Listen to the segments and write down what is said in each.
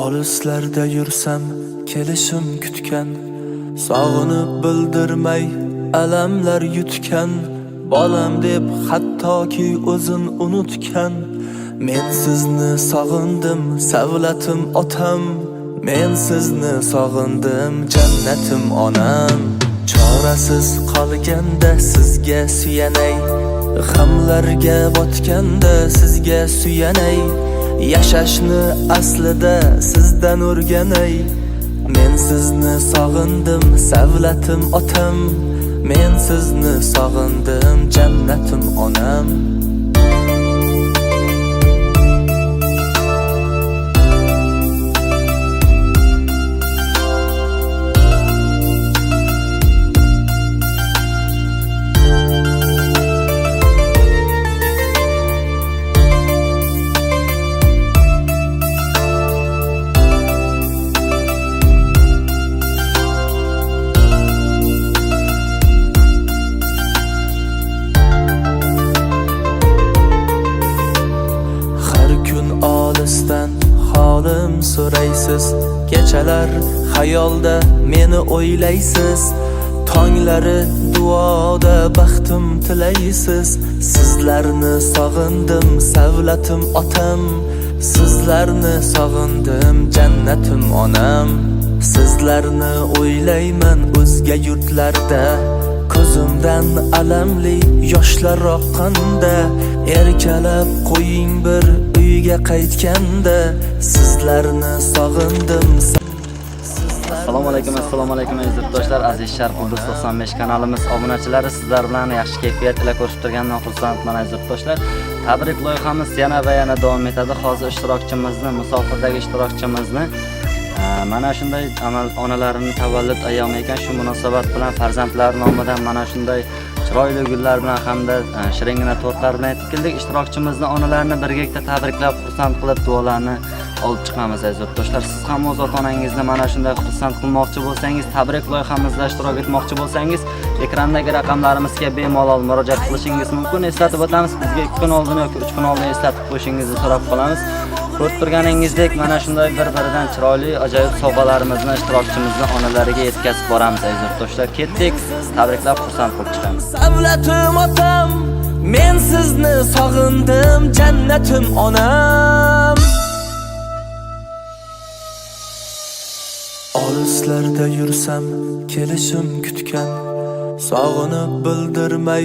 Olislarda yursam kelishim kutgan, sog'inib bildirmay alamlar yutgan, bolam deb hattoki o'zin unutgan. Men sizni sog'indim savlatim otam, men sizni sog'indim jannatim onam. Chorasiz qolganda sizga suyanay, g'amlarga botganda sizga suyanay, yashashni aslida sizdan o'rganay. Men sizni sog'indim savlatim otam, men sizni sog'indim jannatim onam. Olisdan holim so'raysiz, kechalar xayolda meni o'ylaysiz, tonglari duoda baxtim tilaysiz. Sizlarni sog'indim savlatim otam, sizlarni sog'indim jannatim onam. Sizlarni o'ylayman o'zga yurtlarda, ko'zimdan alamli yoshlar oqqanda. Erkalab qo'ying bir uyga qaytganda, sizlarni sog'indim. Assalomu alaykum aziz yurtdoshlar, aziz Sharq Ulduz 95 kanalimiz obunachilari, sizlar bilan yaxshi kayfiyat ila ko'rishib turgandan xursandman aziz yurtdoshlar. Tabrik loyihamiz yana va yana davom etadi. Hozir ishtirokchimizni, musofirdagi ishtirokchimizni mana shunday onalarining tavallud ayyomi ekan, shu munosabat bilan farzandlari nomidan mana shunday chiroyli gullar bilan hamda shiringina tortlar bilan yetib keldik. Ishtirokchimizni onalarini birgalikda tabriklab, xursand qilib duolarni olib chiqamiz aziz yurtdoshlar. Siz ham o'z ota-onangizni mana shunday xursand qilmoqchi bo'lsangiz, tabrik loyihamizda ishtirok etmoqchi bo'lsangiz, ekrandagi raqamlarimizga bemalol murojaat qilishingiz mumkin. Eslatib o'tamiz, bizga 2 kun oldin yoki 3 kun oldin eslatib qo'yishingizni so'rab qolamiz. Ko'rib turganingizdek, mana shunday bir-biridan chiroyli, ajoyib sovg'alarimizni ishtirokchimizning onalariga yetkazib boramiz aziz yurtdoshlar. Ketdik, tabriklab xursand qilib chiqamiz. Savlatim otam, men sizni sog'indim jannatim onam. Olislarda yursam kelishim kutgan, sog'inib bildirmay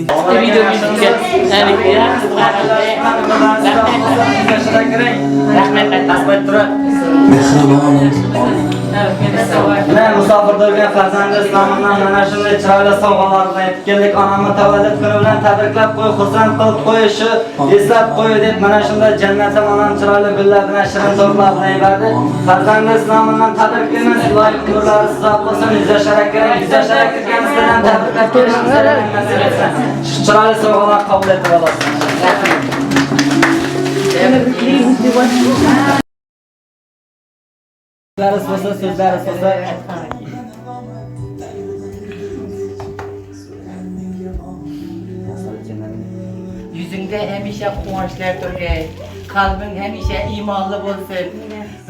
musofirda bo'lgan farzandi islomdan mana shunday chiroyli sovg'alar bilan yetib keldik. Onamni tavallud kuni bilan tabriklab qo'y, xursand qilib qo'yishi, eslab qo'y deb mana shunday jannatim onam chiroyli gullar bilan, shirin tortlar bilan yubordi. Farzandi islomdan tabriklaymiz. Ilohim nurlari sizlar bo'lsin. Yuzashar kirgan sizlardan tabriklab kelishingizga nasib etsin. Shu chiroyli sovg'alarni qabul etib olasiz. So'zlari bo'lsa yüzünde hemişe quvonchlar turgay, qalbing hamisha iymonli bo'lsin,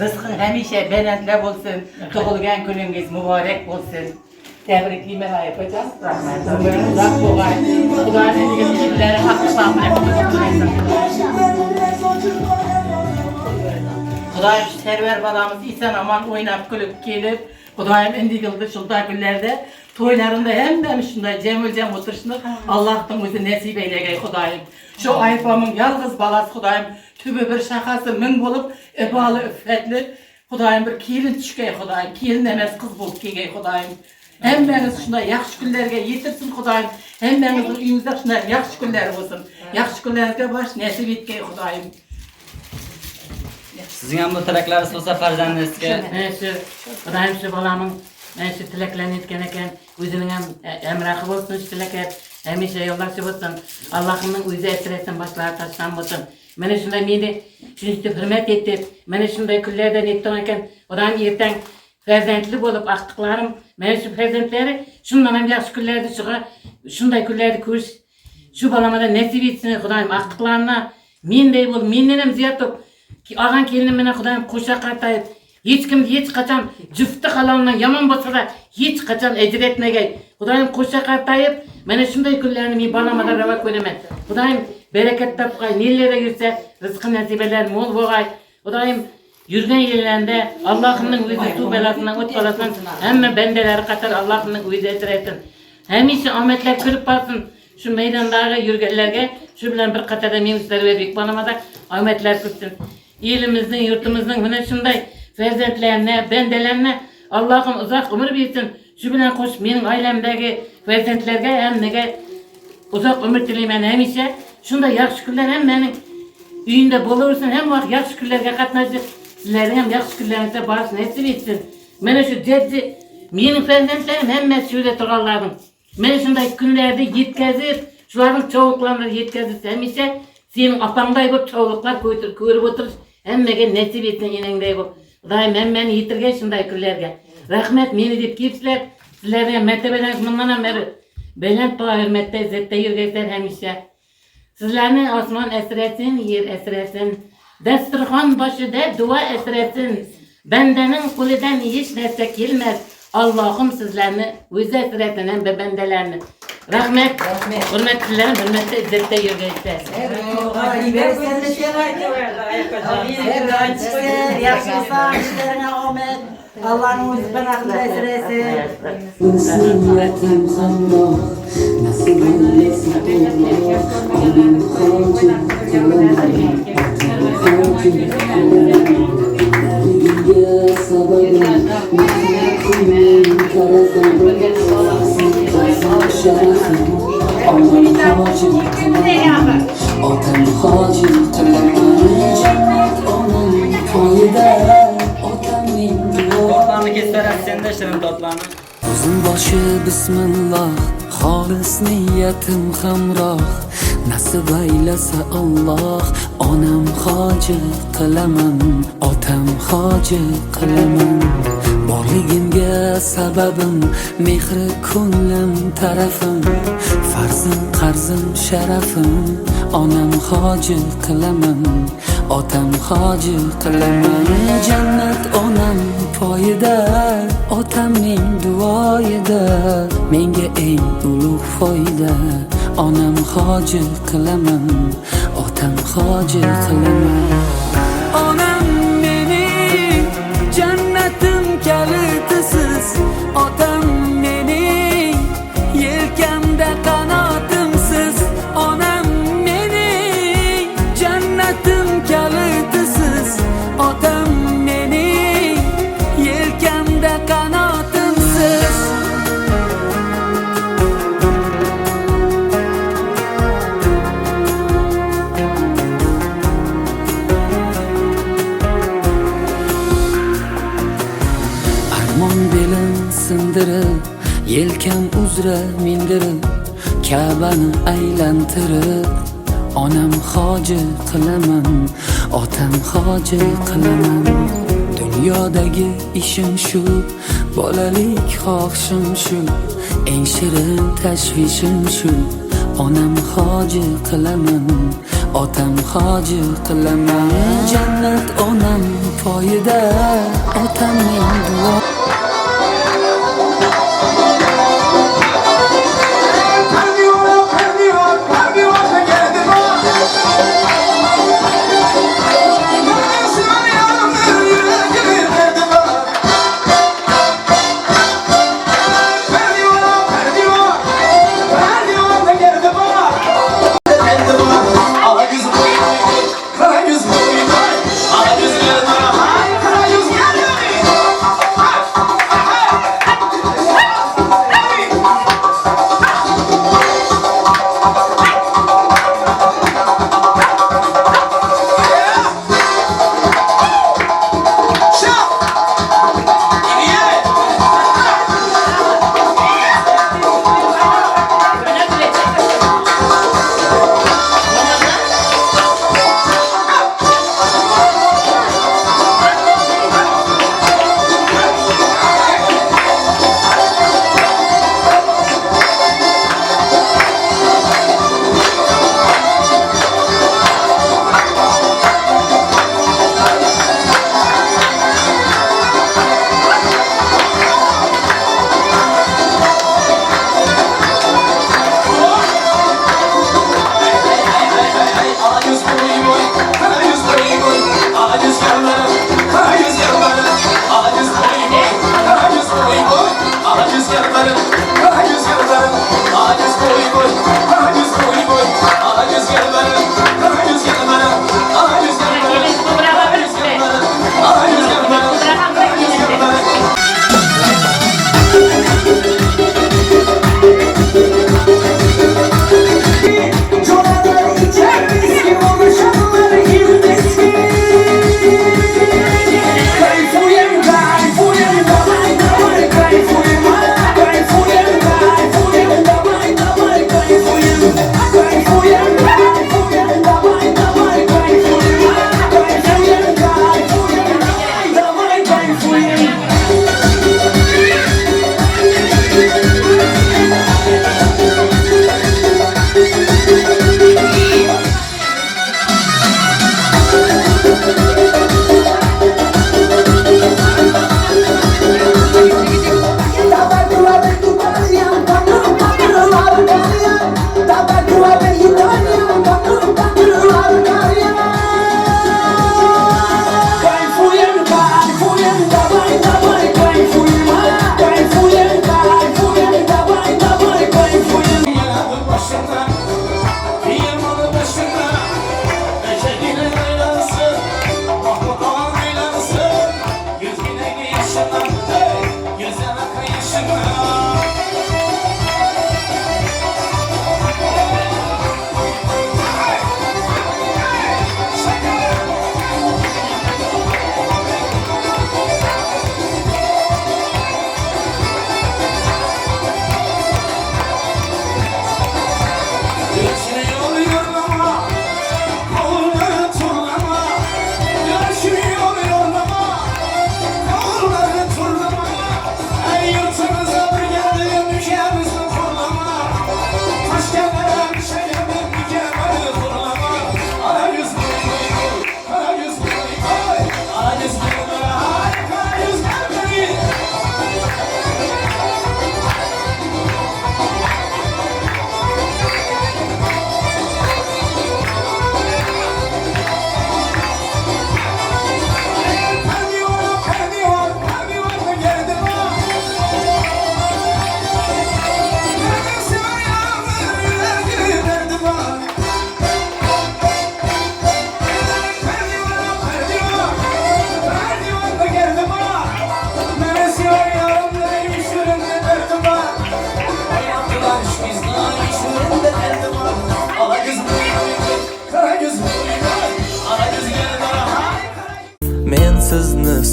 rizqing hamisha bereketli bo'lsin, tug'ilgan kuningiz muborak bo'lsin. Tabriklayman aypajon. Rahmat. Uzoq bo'lg'ay. Xudoning ishonchilari haqqi saqlab Xudoyim server balamiz isen aman oynab kulüp gelip, Xudoyim indi kıldı şulda günlerde, toylarında hem de şunday cemil oturuşunu Allah'tan özü nasip eylegey Xudoyim. Şu ayfamın yalğız balası Xudoyim tübü bir şakası min bolup, ebalı üffetli, Xudoyim bir kilin düşkey Xudoyim, kilin emez kız bulup kegey Xudoyim. Hemmeniz şunday yaxşı günlerge yetirsin Xudoyim, hemmenizin uyunuzda şunday yaxşı günler olsun, yaxşı günlerge baş nasip etkey Xudoyim. Sizin ham bu tilaklaringiz bo'lsa farzandingizga. Xudoyim shu bolamning shu tilaklarini aytgan ekan, o'zining ham amrahi bo'lsin, shu tilak hamisha yo'ldoshi bo'lsin. Allohning o'zi ayttirsin, boshlari toshdan bo'lsin. Mana shunday meni shuncha hurmat etib, mana shunday kunlardan aytgan ekan, odam ertang farzandli bo'lib aqtiqlarim, mana shu farzandlari shundan ham yaxshi kunlarda shunday kunlarda ko'rish, shu bolamga nasib etsin Xudoyim aqtiqlarni menday bo'lib, mendan ham ziyod Ağan kelinim mene Xudoyim qo'sha qartayib, Hiç kim hiç kaçan cüftü halanla yaman bolsa da hiç kaçan ecir etmegey. Kudayım koşa kartayıp mene şunday günlerini mi banamada rava koyman. Kudayım bereket tapkay nillere girse rızkı nasibeler mol bolgay. Kudayım yürgen yerlerinde Allah'ın özü su belasından öt balasından hemen bendeleri katar Allah'ın özü etsin. Hemişe ahmetler kırıp barsın. Şu meydandagi yürgenlerge şu bilen bir qatada minuslar verdik banamada ahmetler kırsın. İlimizin, yurtumuzun mene şunday ferzentlerine, bendelerine Allah'ım uzak ömür versin. Şu bilen koş menin ailemdagi ferzentlerge hem nege uzak ömür dileymen hemişe. Şunda yaxşı günler hem menin üyünde bolursun hem vakt yaxşı günlerge katnacı sizlerin hem yaxşı günlerinize barış nasip etsin. Mene şu dedi menin ferzentlerim hem şöyle turallarım. Men şunday günlerde yetkazip, şuların çoğuluklarını yetkazip hemişe senin apanday bu çoğuluklar körüp otur, hemmege nasip etsin enengday bu. Daim hemmeni yitirgen şunday günlerge. Rahmet meni dep kepsizler, sizlerden mertebeden bundan beri belent bağa hürmette, izzette yürgeyser hemişe. Sizlerini osman esresin, yer esresin, dasturxon başıda dua esresin. Bendenin kulidan hiç narsa kelmez. Allah'ım sizlerini o'zi esretinden ve bendelerini. Rahmet, hürmetlilerim, hürmette, izzette yürgeyser. Yaşlısa işlerine ahmet. Allah'ın özü bıraklı esresi. Nasihatim Allah, nasıl eylesin Allah, onun hacı Dergiye sabırım, mihnetim karazım, şerefim, onun hacı Otan hacı kılamın, cennet onun fayda, otan min Toplarını kesverəs, sen de şirin toplarını. Uzun başı bismillah, halis niyetim hamroh. Nasip eylese Allah, onam hacı kılaman, otam hacı kılaman. Borligimga sababim, mehri ko'nglim tarafim, farzim qarzim sharafim, onam hacı kılaman, otam hacı kılaman. Cennet onam poyida, otamning duoyida, menga eng ulug' foyda. Onam hacı kılaman, otam hacı kılaman. Onam meni cennetim kalitisiz, otam meni yelkamda qanotimsiz. Onam meni cennetim kalitisiz, otam meni yelkamda qanotimsiz. Armon belim sindirib, yelkam uzra mindirib, Ka'bani aylantirib, onam hacı kılaman, otam hacı kılaman. Dünyodagi ishim shu, bolalik xohishim shu, eng shirin tashvishim shu. Onam hacı kılaman, otam hacı kılaman. Cennet onam poyida, otamning duo.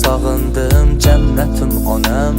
sog'indim jannatim onam.